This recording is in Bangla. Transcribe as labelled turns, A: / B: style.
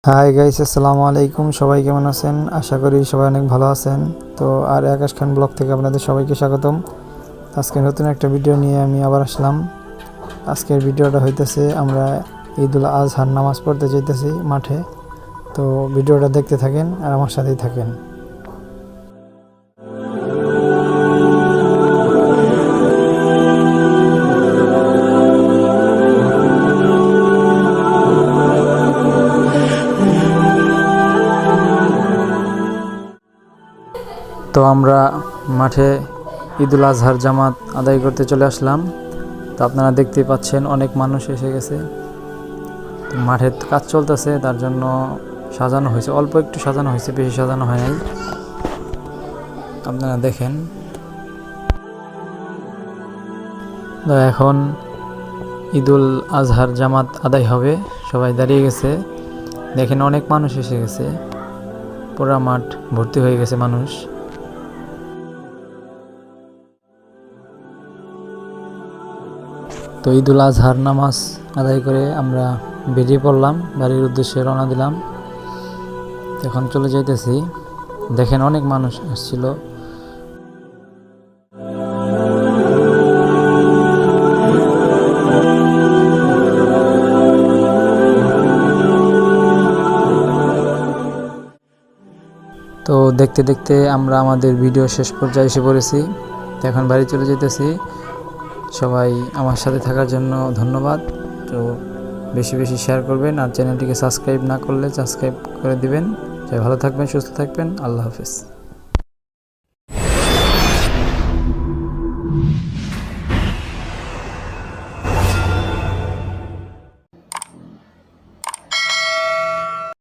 A: হাই গাইস, আসসালামু আলাইকুম। সবাই কেমন আছেন? আশা করি সবাই অনেক ভালো আছেন। তো আর আকাশ খান ব্লগ থেকে আপনাদের সবাইকে স্বাগতম। আজকে নতুন একটা ভিডিও নিয়ে আমি আবার আসলাম। আজকের ভিডিওটা হইতেছে আমরা ঈদুল আজহার নামাজ পড়তে যাইতেছি মাঠে। তো ভিডিওটা দেখতে থাকেন আর আমার সাথেই থাকেন। তো আমরা মাঠে ঈদুল আজহার জামাত আদায় করতে চলে আসলাম। তো আপনারা দেখতেই পাচ্ছেন অনেক মানুষ এসে গেছে। মাঠে কাজ চলতেছে, তার জন্য সাজানো হয়েছে, অল্প একটু সাজানো হয়েছে, বেশি সাজানো হয় নাই। আপনারা দেখেন। তো এখন ঈদুল আজহার জামাত আদায় হবে, সবাই দাঁড়িয়ে গেছে। দেখেন অনেক মানুষ এসে গেছে, পুরা মাঠ ভর্তি হয়ে গেছে মানুষ। তো ঈদুল আজহার নামাজ আদায় করে আমরা বেরিয়ে পড়লাম, বাড়ির উদ্দেশ্যে রওনা দিলাম। এখন চলে যাইতেছি। দেখেন অনেক মানুষ আসছিল। তো দেখতে দেখতে আমরা আমাদের ভিডিও শেষ পর্যায়ে এসে পড়েছি। তো এখন বাড়ি চলে যেতেছি। সবাই আমার সাথে থাকার জন্য ধন্যবাদ। তো বেশি বেশি শেয়ার করবেন, আর চ্যানেলটিকে সাবস্ক্রাইব না করলে সাবস্ক্রাইব করে দিবেন। ভালো থাকবেন, সুস্থ থাকবেন। আল্লাহ হাফেজ।